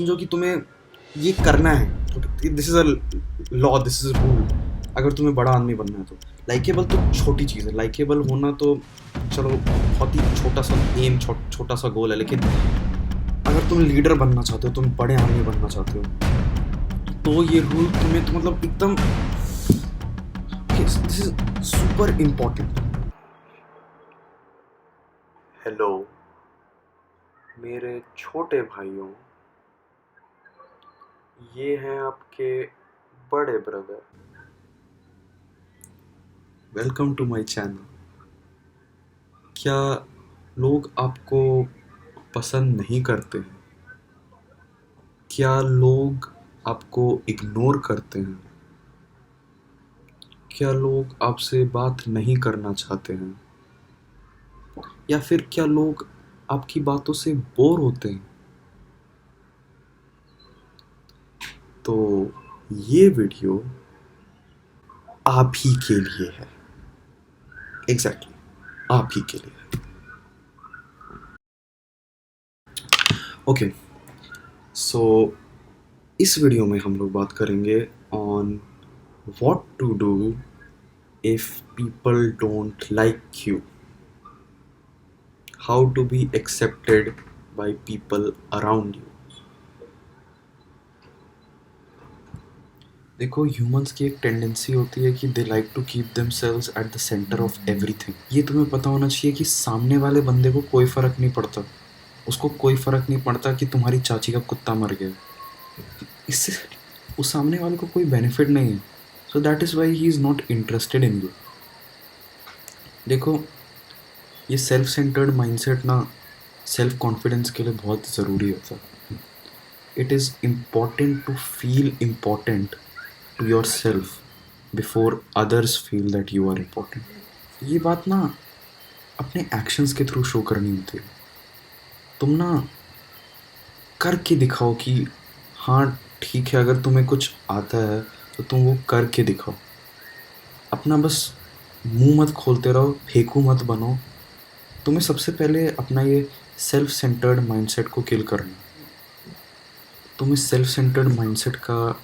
समझो कि तुम्हें ये करना है, this is a law, this is a rule. अगर तुम्हें बड़ा आदमी बनना है तो लाइकेबल तो छोटी चीज़ है, लाइकेबल होना तो चलो बहुत ही छोटा सा एम, छोटा सा गोल है। लेकिन अगर तुम लीडर बनना चाहते हो, तुम बड़े आदमी बनना चाहते हो, तो ये रूल तुम्हें तो मतलब एकदम दिस इज सुपर इम्पोर्टेंट। हेलो मेरे छोटे भाइयों, ये हैं आपके बड़े brother. Welcome to my channel. क्या लोग आपको पसंद नहीं करते हैं? क्या लोग आपको इग्नोर करते हैं? क्या लोग आपसे बात नहीं करना चाहते हैं? या फिर क्या लोग आपकी बातों से बोर होते हैं? तो ये वीडियो आप ही के लिए है। एग्जैक्टली आप ही के लिए। ओके, सो इस वीडियो में हम लोग बात करेंगे on what to do if people don't like you, how to be accepted by people around you। देखो, ह्यूमंस की एक टेंडेंसी होती है कि they like to keep themselves at the centre of everything. ये तुम्हें पता होना चाहिए कि सामने वाले बंदे को कोई फ़र्क नहीं पड़ता, उसको कोई फ़र्क नहीं पड़ता कि तुम्हारी चाची का कुत्ता मर गया, इससे उस सामने वाले को कोई बेनिफिट नहीं है। So that is why he is not interested in you. देखो, ये सेल्फ सेंटर्ड माइंडसेट ना सेल्फ कॉन्फिडेंस के लिए बहुत ज़रूरी होता है। It is important to feel important to yourself before others feel that you are important. ये बात ना अपने एक्शंस के थ्रू शो करनी होती है। तुम ना करके दिखाओ कि हाँ ठीक है, अगर तुम्हें कुछ आता है तो तुम वो करके दिखाओ। अपना बस मुंह मत खोलते रहो, फेंकू मत बनो। तुम्हें सबसे पहले अपना ये सेल्फ सेंटर्ड माइंडसेट को किल करना। तुम इस सेल्फ सेंटर्ड माइंडसेट का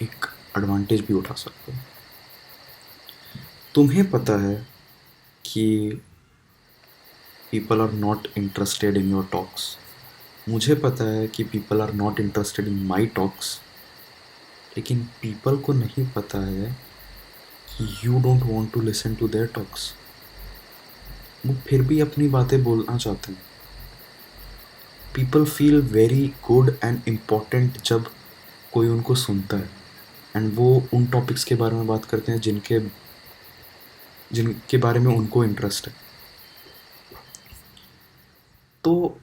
एक एडवांटेज भी उठा सकते हो। तुम्हें पता है कि people are not interested in your talks. मुझे पता है कि people are not interested in my talks. लेकिन पीपल को नहीं पता है कि you don't want to listen to their talks. वो फिर भी अपनी बातें बोलना चाहते हैं। People feel very good and important जब कोई उनको सुनता है, एंड वो उन टॉपिक्स के बारे में बात करते हैं जिनके बारे में उनको इंटरेस्ट है। तो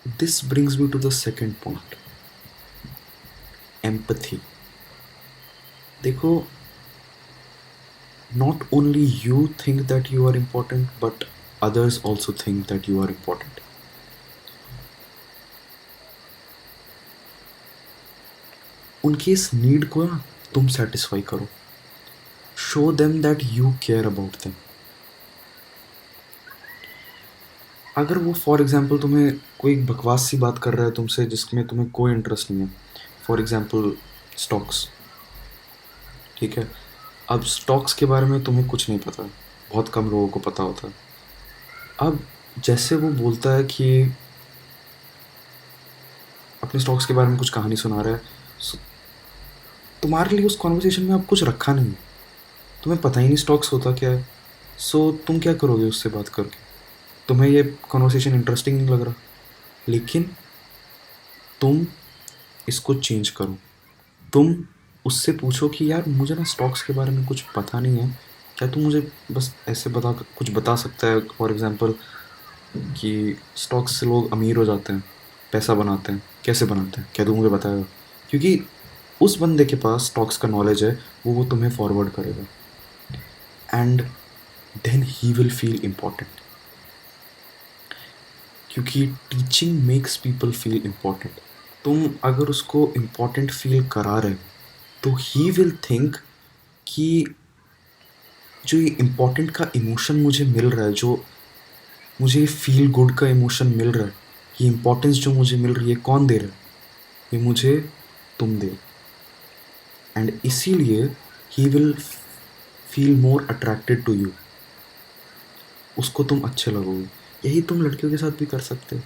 this brings me to the second point, empathy. देखो, not only you think that you are important but others also think that you are important. उनकी इस नीड को ना तुम सेटिस्फाई करो। Show them that you care about them. अगर वो for example तुम्हें कोई बकवास सी बात कर रहा है तुमसे जिसमें तुम्हें कोई इंटरेस्ट नहीं है, फॉर एग्जाम्पल स्टॉक्स, ठीक है। अब स्टॉक्स के बारे में तुम्हें कुछ नहीं पता, बहुत कम लोगों को पता होता है। अब जैसे वो बोलता है कि अपने स्टॉक्स के बारे में कुछ कहानी सुना रहा है, तुम्हारे लिए उस कॉन्वर्सेशन में अब कुछ रखा नहीं है, तुम्हें पता ही नहीं स्टॉक्स होता क्या है। सो तुम क्या करोगे उससे बात करके? तुम्हें ये कॉन्वर्सेशन इंटरेस्टिंग नहीं लग रहा, लेकिन तुम इसको चेंज करो। तुम उससे पूछो कि यार मुझे ना स्टॉक्स के बारे में कुछ पता नहीं है, क्या तू मुझे बस ऐसे कुछ बता सकता है, फॉर एग्जांपल कि स्टॉक्स से लोग अमीर हो जाते हैं, पैसा बनाते हैं, कैसे बनाते हैं, क्या तू मुझे बताएगा? क्योंकि उस बंदे के पास स्टॉक्स का नॉलेज है, वो तुम्हें फॉरवर्ड करेगा, and then he will feel important. क्योंकि teaching makes people feel important. तुम अगर उसको इम्पॉर्टेंट फील करा रहे हो तो ही विल थिंक कि जो ये इम्पॉर्टेंट का इमोशन मुझे मिल रहा है, जो मुझे फील गुड का इमोशन मिल रहा है, ये इम्पोर्टेंस जो मुझे मिल रही है, कौन दे रहा है? ये मुझे तुम दे, एंड इसीलिए he will feel more attracted to you, उसको तुम अच्छे लगोगे। यही तुम लड़कियों के साथ भी कर सकते हो।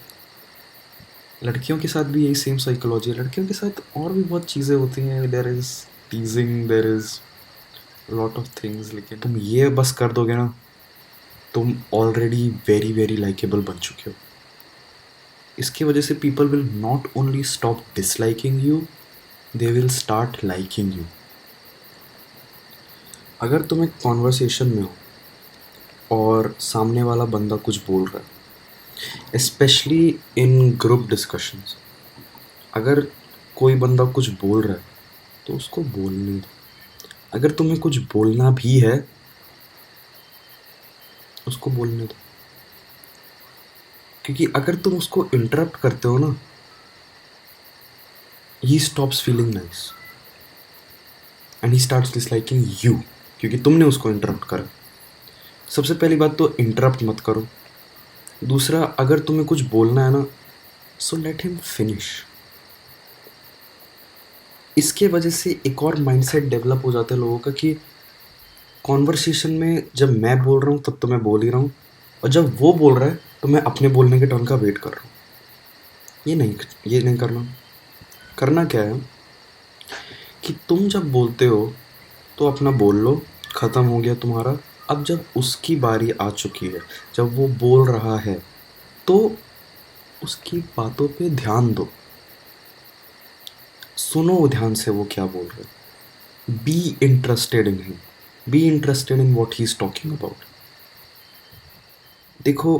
लड़कियों के साथ भी यही सेम साइकोलॉजी है। लड़कियों के साथ और भी बहुत चीज़ें होती हैं, there is टीजिंग, there is lot of things, लेकिन तुम ये बस कर दोगे ना, तुम ऑलरेडी वेरी वेरी लाइकेबल बन चुके हो। इसकी वजह से people will not only stop disliking you, they will start liking you. अगर तुम एक कॉन्वर्सेशन में हो और सामने वाला बंदा कुछ बोल रहा है, स्पेशली इन ग्रुप डिस्कशंस, अगर कोई बंदा कुछ बोल रहा है तो उसको बोलने दो। अगर तुम्हें कुछ बोलना भी है, उसको बोलने दो, क्योंकि अगर तुम उसको इंटरप्ट करते हो ना, he stops feeling nice and he starts disliking you, क्योंकि तुमने उसको इंटरप्ट करा। सबसे पहली बात तो इंटरप्ट मत करो। दूसरा, अगर तुम्हें कुछ बोलना है ना, सो लेट हिम फिनिश। इसके वजह से एक और माइंडसेट डेवलप हो जाता है लोगों का कि कॉन्वर्सेशन में जब मैं बोल रहा हूँ तब तो मैं बोल ही रहा हूँ, और जब वो बोल रहा है तो मैं अपने बोलने के टर्न का वेट कर रहा हूँ। ये नहीं करना। करना क्या है कि तुम जब बोलते हो तो अपना बोल लो, ख़त्म हो गया तुम्हारा। अब जब उसकी बारी आ चुकी है, जब वो बोल रहा है, तो उसकी बातों पे ध्यान दो, सुनो ध्यान से वो क्या बोल रहे हैं। Be interested in him, be interested in what he is talking about. देखो,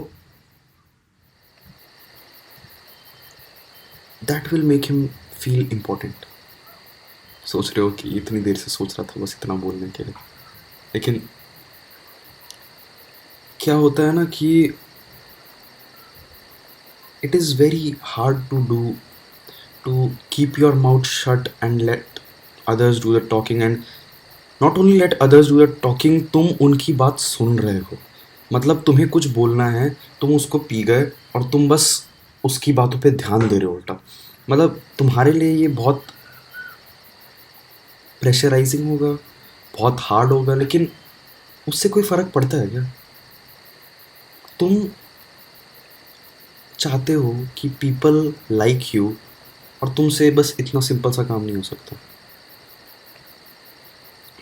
that will make him feel important. सोच रहे हो कि इतनी देर से सोच रहा था बस इतना बोलने के लिए, लेकिन क्या होता है ना कि it is very hard to keep your mouth shut and let others do the talking, and not only let others do the talking, तुम उनकी बात सुन रहे हो। मतलब तुम्हें कुछ बोलना है, तुम उसको पी गए और तुम बस उसकी बातों पे ध्यान दे रहे हो उल्टा। मतलब तुम्हारे लिए ये बहुत प्रेशराइजिंग होगा, बहुत हार्ड होगा, लेकिन उससे कोई फ़र्क पड़ता है क्या? तुम चाहते हो कि पीपल लाइक यू, और तुमसे बस इतना सिंपल सा काम नहीं हो सकता,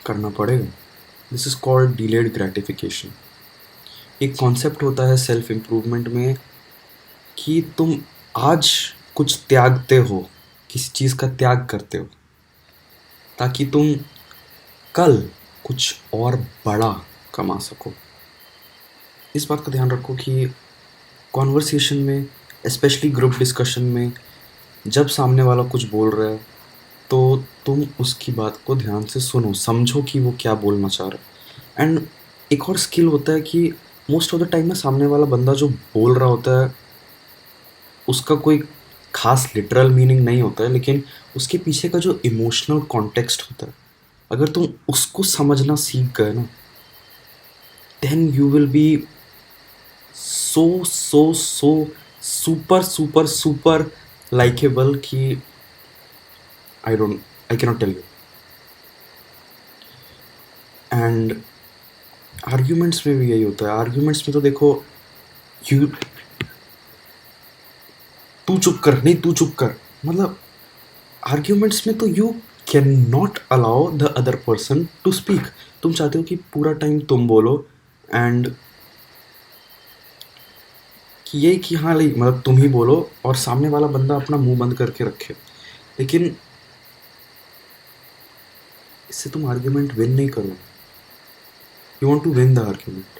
करना पड़ेगा। This is called delayed gratification. एक कॉन्सेप्ट होता है सेल्फ इम्प्रूवमेंट में कि तुम आज कुछ त्यागते हो, किसी चीज़ का त्याग करते हो, ताकि तुम कल कुछ और बड़ा कमा सको। इस बात का ध्यान रखो कि कॉन्वर्सेशन में, स्पेशली ग्रुप डिस्कशन में, जब सामने वाला कुछ बोल रहा है तो तुम उसकी बात को ध्यान से सुनो, समझो कि वो क्या बोलना चाह रहा है। एंड एक और स्किल होता है कि मोस्ट ऑफ द टाइम ना, सामने वाला बंदा जो बोल रहा होता है उसका कोई खास लिटरल मीनिंग नहीं होता है, लेकिन उसके पीछे का जो इमोशनल कॉन्टेक्स्ट होता है, अगर तुम उसको समझना सीख गए ना, then you will be so super super super likeable कि I cannot tell you. And arguments में भी यही होता है। आर्ग्यूमेंट्स में तो देखो, यू तू चुप कर, नहीं तू चुप कर, मतलब आर्ग्यूमेंट्स में तो you can not allow the other person to speak. तुम चाहते हो कि पूरा टाइम तुम बोलो, एंड कि ये कि हाँ, लाइक मतलब तुम ही बोलो और सामने वाला बंदा अपना मुंह बंद करके रखे, लेकिन इससे तुम आर्ग्यूमेंट विन नहीं करो। You want to win the argument.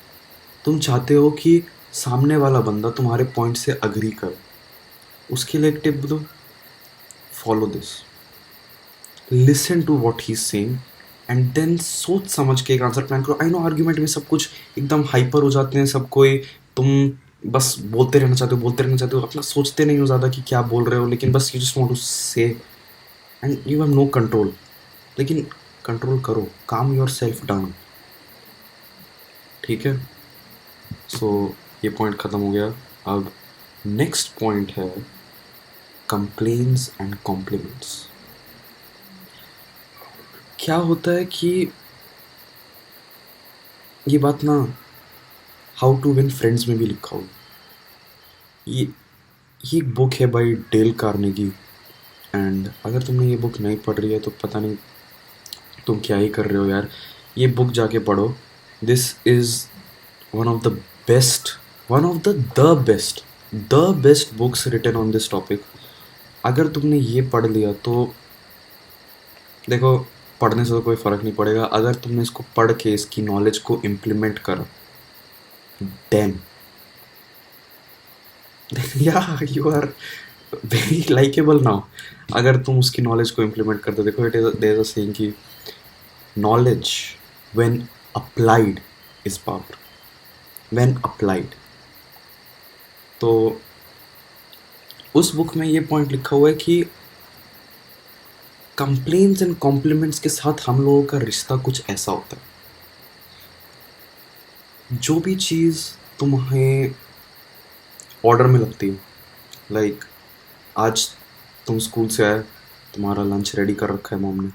तुम चाहते हो कि सामने वाला बंदा तुम्हारे पॉइंट से अग्री करे। उसके लिए एक टिप दो, follow this, listen to what he is saying and then सोच समझ के एक आंसर प्लान करो। आई नो आर्ग्यूमेंट में सब कुछ एकदम हाइपर हो जाते हैं, सब कोई, तुम बस बोलते रहना चाहते हो, अपना सोचते नहीं हो ज़्यादा कि क्या बोल रहे हो, लेकिन बस you just want to say, and you have no control. लेकिन कंट्रोल करो, काम योर सेल्फ डाउन, ठीक है? सो ये पॉइंट ख़त्म हो गया। अब नेक्स्ट पॉइंट है कंप्लेन्स एंड कॉम्प्लीमेंट्स। क्या होता है कि ये बात ना हाउ टू विन फ्रेंड्स में भी लिखा हुआ है। ये ये एक बुक है बाय डेल कार्नेगी, एंड अगर तुमने ये बुक नहीं पढ़ रही है तो पता नहीं तुम क्या ही कर रहे हो यार। ये बुक जाके पढ़ो। This is one of the best, one of the best books written on this topic. अगर तुमने ये पढ़ लिया तो देखो, पढ़ने से तो कोई फ़र्क नहीं पड़ेगा। अगर तुमने इसको पढ़ के इसकी नॉलेज को इम्प्लीमेंट करा, then yeah you are very likeable now. अगर तुम उसकी नॉलेज को इम्प्लीमेंट करते, देखो it is there is a saying कि knowledge when applied is power, when applied. तो उस बुक में ये पॉइंट लिखा हुआ है कि कंप्लेंट्स एंड कॉम्प्लीमेंट्स के साथ हम लोगों का रिश्ता कुछ ऐसा होता है, जो भी चीज़ तुम्हें ऑर्डर में लगती है, लाइक आज तुम स्कूल से आए, तुम्हारा लंच रेडी कर रखा है मॉम ने।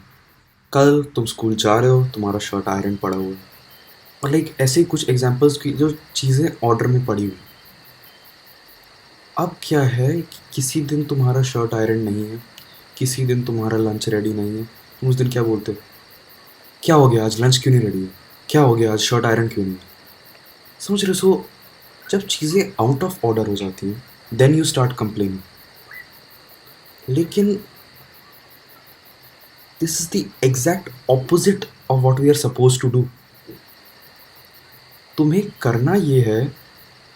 कल तुम स्कूल जा रहे हो, तुम्हारा शर्ट आयरन पड़ा हुआ है। और लाइक ऐसे ही कुछ एग्जांपल्स की जो चीज़ें ऑर्डर में पड़ी हुई। अब क्या है कि किसी दिन तुम्हारा शर्ट आयरन नहीं है, किसी दिन तुम्हारा लंच रेडी नहीं है। तुम उस दिन क्या बोलते हो? क्या हो गया आज लंच क्यों नहीं रेडी है? क्या हो गया आज शर्ट आयरन क्यों नहीं है? समझ रहे हो? सो जब चीज़ें आउट ऑफ ऑर्डर हो जाती हैं, देन यू स्टार्ट कंप्लेनिंग। लेकिन this is the exact opposite of what we are suppose to do. तुम्हें करना ये है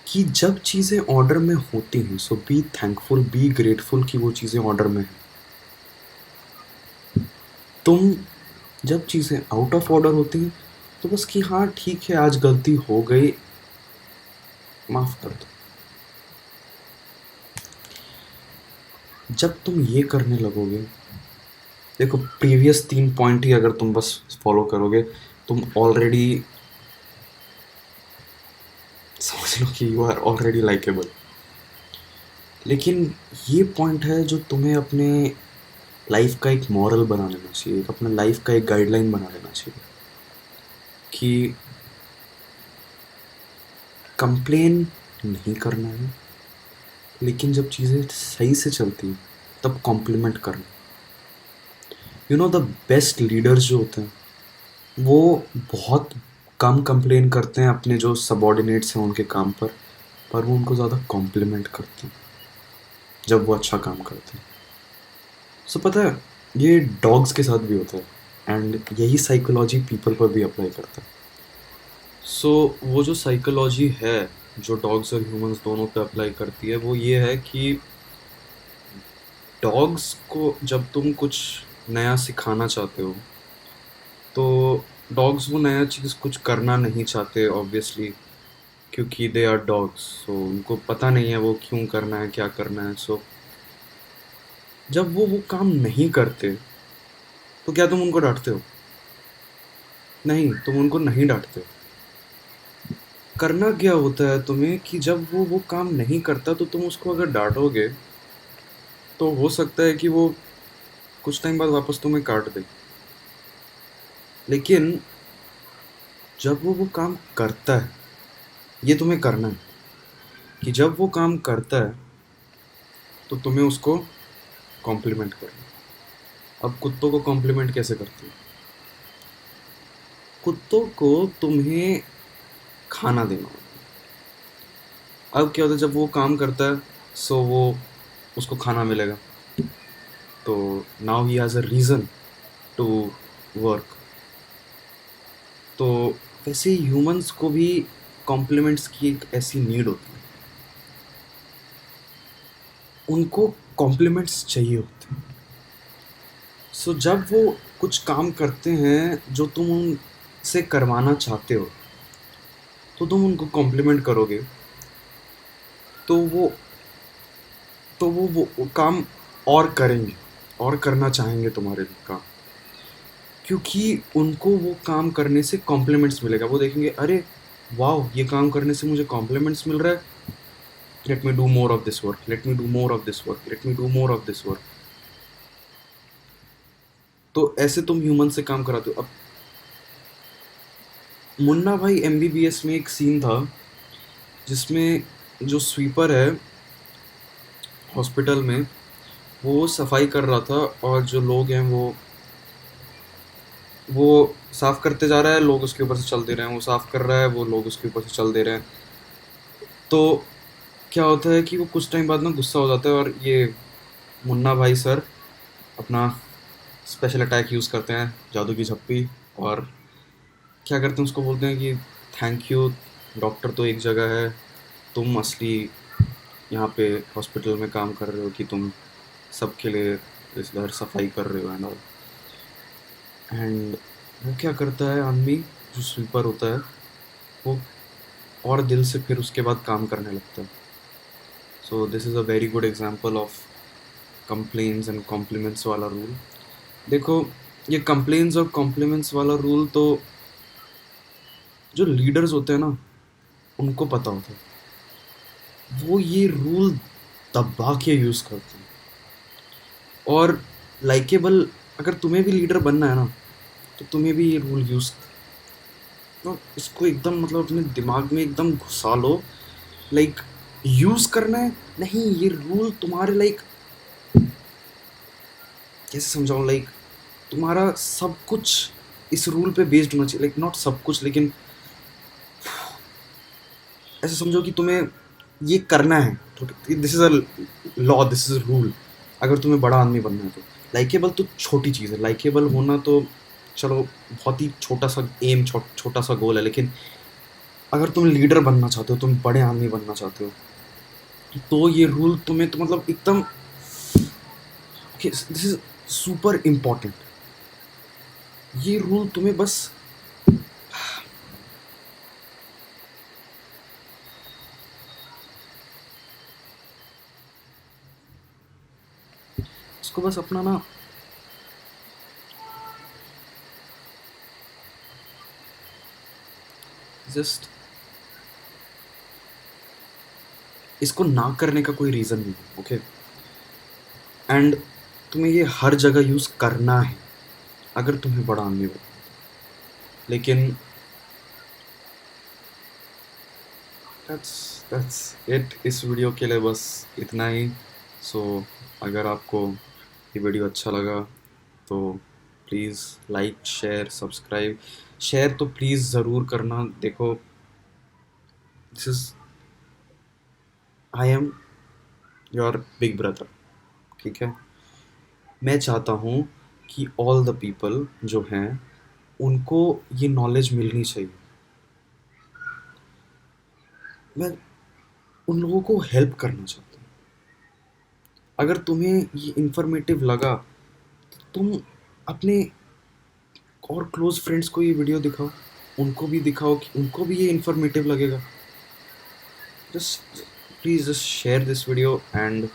कि जब चीज़ें ऑर्डर में होती हैं, सो बी थैंकफुल, बी ग्रेटफुल कि वो चीज़ें ऑर्डर में हैं। तुम जब चीज़ें आउट ऑफ ऑर्डर होती हैं तो बस कि हाँ ठीक है, आज गलती हो गई, माफ़ कर दो। जब तुम ये करने लगोगे, देखो प्रीवियस 3 पॉइंट ही अगर तुम बस फॉलो करोगे, तुम ऑलरेडी समझ लो कि यू आर ऑलरेडी लाइकेबल। लेकिन ये पॉइंट है जो तुम्हें अपने लाइफ का एक मॉरल बना लेना चाहिए, अपने लाइफ का एक गाइडलाइन बना लेना चाहिए कि कंप्लेन नहीं करना है, लेकिन जब चीज़ें सही से चलती हैं तब कॉम्प्लीमेंट करना। You know the best leaders जो होते हैं वो बहुत कम कंप्लेन करते हैं अपने जो सबॉर्डिनेट्स हैं उनके काम पर वो उनको ज़्यादा कॉम्प्लीमेंट करते हैं जब वो अच्छा काम करते हैं। सो पता है, ये डॉग्स के साथ भी होता है, एंड यही साइकोलॉजी पीपल पर भी अप्लाई करता है। सो वो जो साइकोलॉजी है जो डॉग्स और ह्यूमंस दोनों पे अप्लाई करती है, वो ये है कि डॉग्स को जब तुम कुछ नया सिखाना चाहते हो तो डॉग्स वो नया चीज़ कुछ करना नहीं चाहते ऑब्वियसली, क्योंकि दे आर डॉग्स। सो उनको पता नहीं है वो क्यों करना है, क्या करना है। सो जब वो काम नहीं करते तो क्या तुम उनको डांटते हो? नहीं, तुम उनको नहीं डांटते। करना क्या होता है तुम्हें कि जब वो काम नहीं करता तो तुम उसको अगर डांटोगे तो हो सकता है कि वो कुछ टाइम बाद वापस तुम्हें काट दे। लेकिन जब वो काम करता है, ये तुम्हें करना है कि जब वो काम करता है तो तुम्हें उसको कॉम्प्लीमेंट करना। अब कुत्तों को कॉम्प्लीमेंट कैसे करते हो? कुत्तों को तुम्हें खाना देना होता है। अब क्या होता है, जब वो काम करता है सो वो उसको खाना मिलेगा, तो now he has a reason to work. तो वैसे ह्यूमंस को भी कॉम्प्लीमेंट्स की एक ऐसी नीड होती है, उनको कॉम्प्लीमेंट्स चाहिए होते हैं। सो जब वो कुछ काम करते हैं जो तुम उनसे करवाना चाहते हो तो तुम उनको कॉम्प्लीमेंट करोगे तो वो काम और करेंगे और करना चाहेंगे तुम्हारे लिए काम, क्योंकि उनको वो काम करने से कॉम्प्लीमेंट्स मिलेगा। वो देखेंगे अरे वाह, ये काम करने से मुझे कॉम्प्लीमेंट्स मिल रहा है, let me do more of this work, let me do more of this work, let me do more of this work. तो ऐसे तुम ह्यूमन से काम कराते हो। अब मुन्ना भाई एमबीबीएस में एक सीन था जिसमें जो स्वीपर है हॉस्पिटल में, वो सफाई कर रहा था और जो लोग हैं वो साफ करते जा रहा है, लोग उसके ऊपर से चल दे रहे हैं, वो साफ कर रहा है, वो लोग उसके ऊपर से चल दे रहे हैं। तो क्या होता है कि वो कुछ टाइम बाद ना गुस्सा हो जाता है और ये मुन्ना भाई सर अपना स्पेशल अटैक यूज़ करते हैं, जादू की झप्पी, और क्या करते हैं, उसको बोलते हैं कि थैंक यू डॉक्टर तो एक जगह है, तुम असली यहाँ पे हॉस्पिटल में काम कर रहे हो कि तुम सबके लिए इस घर सफाई कर रहे हो एंड ऑल। एंड वो क्या करता है आदमी, जो स्वीपर होता है, वो और दिल से फिर उसके बाद काम करने लगता है। So this is a very good example of complaints and compliments वाला रूल। देखो, ये कंप्लेंट्स और कॉम्प्लीमेंट्स वाला रूल तो जो लीडर्स होते हैं ना उनको पता होता है, वो ये रूल दबा के यूज़ करते हैं। और लाइकेबल, अगर तुम्हें भी लीडर बनना है ना तो तुम्हें भी ये रूल यूज़, तो इसको एकदम मतलब अपने दिमाग में एकदम घुसा लो। लाइक यूज़ करना है नहीं, ये रूल तुम्हारे लाइक कैसे समझाऊँ, लाइक तुम्हारा सब कुछ इस रूल पे बेस्ड होना चाहिए। लाइक नॉट सब कुछ, लेकिन ऐसे समझो कि तुम्हें ये करना है, this is a law, this is a rule. अगर तुम्हें बड़ा आदमी बनना है तो लाइकेबल तो छोटी चीज़ है, लाइकेबल होना तो चलो बहुत ही छोटा सा एम, छोटा सा गोल है, लेकिन अगर तुम लीडर बनना चाहते हो, तुम बड़े आदमी बनना चाहते हो, तो ये रूल तुम्हें तो मतलब एकदम दिस इज सुपर इम्पोर्टेंट। ये रूल तुम्हें बस इसको बस अपना ना जस्ट इसको ना करने का कोई रीज़न नहीं है, ओके। एंड तुम्हें ये हर जगह यूज़ करना है अगर तुम्हें बड़ा आदमी बनना है। लेकिन दैट्स इट, इस वीडियो के लिए बस इतना ही। सो अगर आपको ये वीडियो अच्छा लगा तो please like, share, subscribe. Share तो प्लीज़ ज़रूर करना। देखो, this is, I am your big brother, ठीक है। मैं चाहता हूँ कि ऑल द पीपल जो हैं उनको ये नॉलेज मिलनी चाहिए। मैं उन लोगों को हेल्प करना चाहता हूँ। अगर तुम्हें ये इन्फॉर्मेटिव लगा तो तुम अपने और क्लोज फ्रेंड्स को ये वीडियो दिखाओ, उनको भी दिखाओ कि उनको भी ये इन्फॉर्मेटिव लगेगा। Just please just share this video and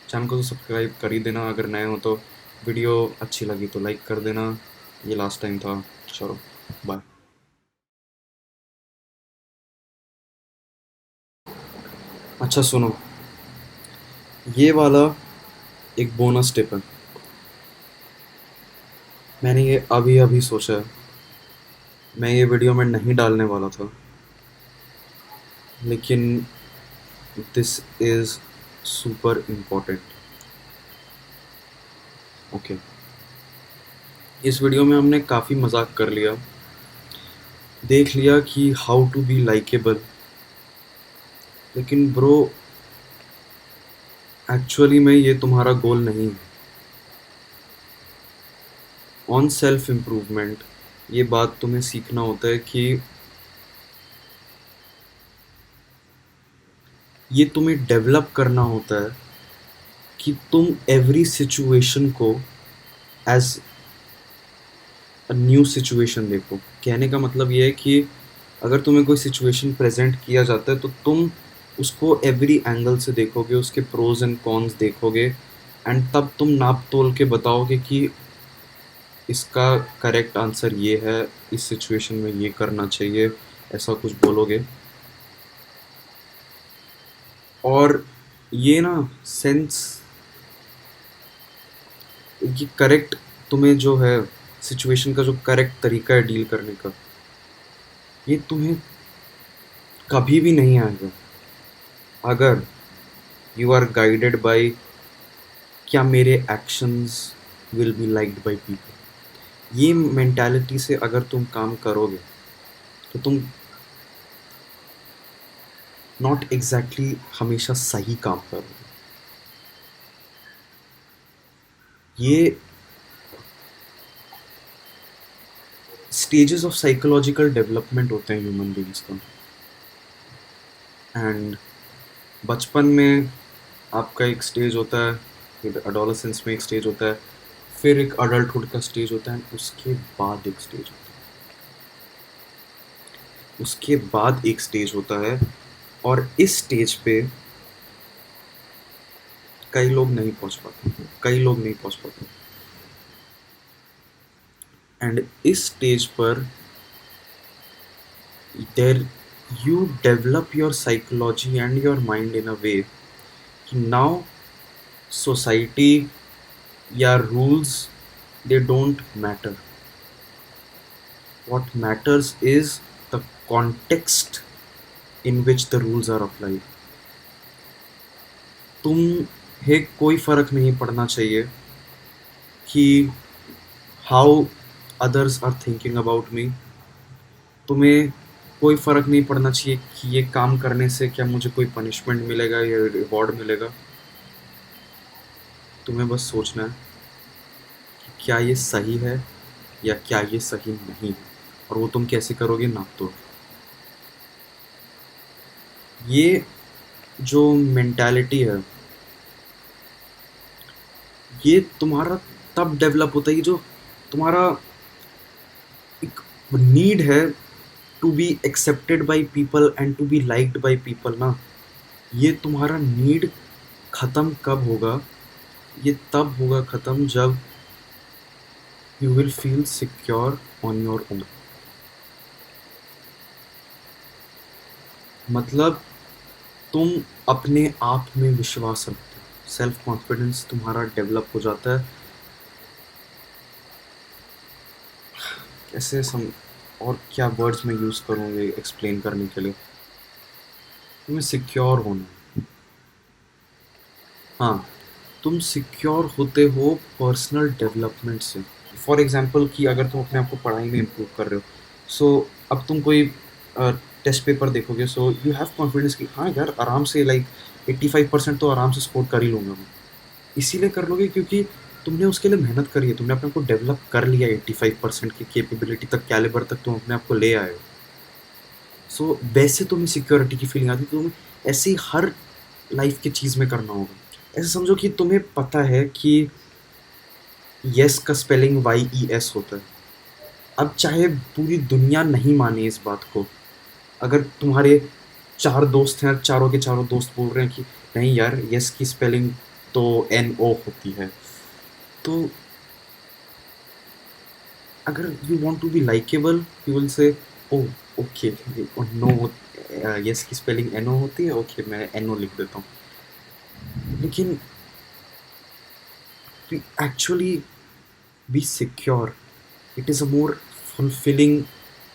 channel को तो सब्सक्राइब कर ही देना अगर नए हो तो। वीडियो अच्छी लगी तो लाइक कर देना। ये लास्ट टाइम था, चलो बाय। अच्छा सुनो, ये वाला एक बोनस टिप है, मैंने ये अभी अभी सोचा है। मैं ये वीडियो में नहीं डालने वाला था, लेकिन this is super important, okay. इस वीडियो में हमने काफ़ी मजाक कर लिया, देख लिया कि हाउ टू बी लाइकेबल, लेकिन ब्रो एक्चुअली में ये तुम्हारा गोल नहीं है। ऑन सेल्फ इम्प्रूवमेंट ये बात तुम्हें सीखना होता है कि ये तुम्हें डेवलप करना होता है कि तुम एवरी सिचुएशन को एज अ न्यू सिचुएशन देखो। कहने का मतलब ये है कि अगर तुम्हें कोई सिचुएशन प्रेजेंट किया जाता है तो तुम उसको एवरी एंगल से देखोगे, उसके प्रोज एंड कॉन्स देखोगे, एंड तब तुम नाप तोल के बताओगे कि इसका करेक्ट आंसर ये है, इस सिचुएशन में ये करना चाहिए, ऐसा कुछ बोलोगे। और ये ना सेंस, ये करेक्ट तुम्हें जो है सिचुएशन का जो करेक्ट तरीका है डील करने का, ये तुम्हें कभी भी नहीं आएगा अगर यू आर गाइडेड बाय क्या मेरे actions will be liked by people. ये मेंटालिटी से अगर तुम काम करोगे तो तुम नॉट एग्जैक्टली हमेशा सही काम करोगे। ये स्टेजेस ऑफ साइकोलॉजिकल डेवलपमेंट होते हैं ह्यूमन बींग्स का। एंड बचपन में आपका एक स्टेज होता है, एडोलेसेंस में एक स्टेज होता है, फिर एक अडल्टहुड का स्टेज होता है, उसके बाद एक स्टेज होता है, उसके बाद एक स्टेज होता है। और इस स्टेज पे कई लोग नहीं पहुंच पाते, कई लोग नहीं पहुंच पाते। एंड इस स्टेज पर there you develop your psychology and your mind in a way कि नाउ सोसाइटी या rules they don't matter. what matters is the context in which the rules are applied। तुम्हें कोई फर्क नहीं पड़ना चाहिए कि how others are thinking about me. तुम्हें कोई फर्क नहीं पड़ना चाहिए कि ये काम करने से क्या मुझे कोई पनिशमेंट मिलेगा या रिवॉर्ड मिलेगा। तुम्हें बस सोचना है कि क्या ये सही है या क्या ये सही नहीं है, और वो तुम कैसे करोगे, नाप तोड़। ये जो मेंटालिटी है ये तुम्हारा तब डेवलप होता है, जो तुम्हारा एक नीड है to be accepted by people and to be liked by people ना, ये तुम्हारा नीड ख़त्म कब होगा? ये तब होगा ख़त्म जब you will feel secure on your own. मतलब तुम अपने आप में विश्वास रखते हो, सेल्फ कॉन्फिडेंस तुम्हारा डेवलप हो जाता है। कैसे और क्या वर्ड्स में यूज़ करूँगी एक्सप्लेन करने के लिए? तुम्हें सिक्योर होना है। हाँ, तुम सिक्योर होते हो पर्सनल डेवलपमेंट से। फॉर एग्जांपल कि अगर तुम अपने आप को पढ़ाई में इम्प्रूव कर रहे हो, सो अब तुम कोई टेस्ट पेपर देखोगे, सो यू हैव कॉन्फिडेंस कि हाँ यार आराम से 85% तो आराम से स्कोर कर ही लूँगा मैं। इसीलिए कर लोगे क्योंकि तुमने उसके लिए मेहनत करी है, तुमने अपने आप को डेवलप कर लिया 85% की कैपेबिलिटी तक, कैलिबर तक तुम अपने आप को ले आए हो। सो वैसे तुम्हें सिक्योरिटी की फीलिंग आती है, तो तुम्हें ऐसे ही हर लाइफ की चीज़ में करना होगा। ऐसे समझो कि तुम्हें पता है कि यस का स्पेलिंग YES होता है। अब चाहे पूरी दुनिया नहीं माने इस बात को, अगर तुम्हारे 4 दोस्त हैं, चारों के चारों दोस्त बोल रहे हैं कि नहीं यार यस की स्पेलिंग तो NO होती है, तो अगर you want to be likeable you will say oh okay no, yes की स्पेलिंग NO होती है, ओके मैं NO लिख देता हूँ। लेकिन to actually be secure, it is a more fulfilling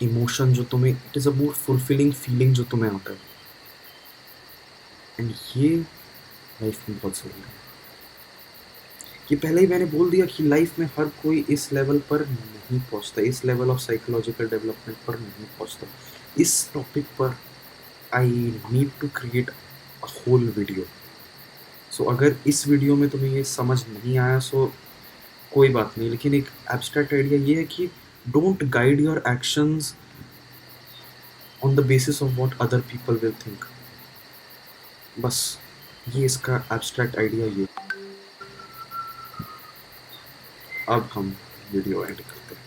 emotion जो तुम्हें, it is a more fulfilling feeling जो तुम्हें आता है। एंड ये लाइफ में बहुत ज़रूरी है। कि पहले ही मैंने बोल दिया कि लाइफ में हर कोई इस लेवल पर नहीं पहुंचता, इस लेवल ऑफ साइकोलॉजिकल डेवलपमेंट पर नहीं पहुंचता। इस टॉपिक पर I need to create a whole video. So अगर इस वीडियो में तुम्हें ये समझ नहीं आया सो कोई बात नहीं, लेकिन एक एब्स्ट्रैक्ट आइडिया ये है कि don't guide your actions on the basis of what other people will think. बस ये इसका एब्स्ट्रैक्ट आइडिया ये। अब हम वीडियो एंड करते हैं।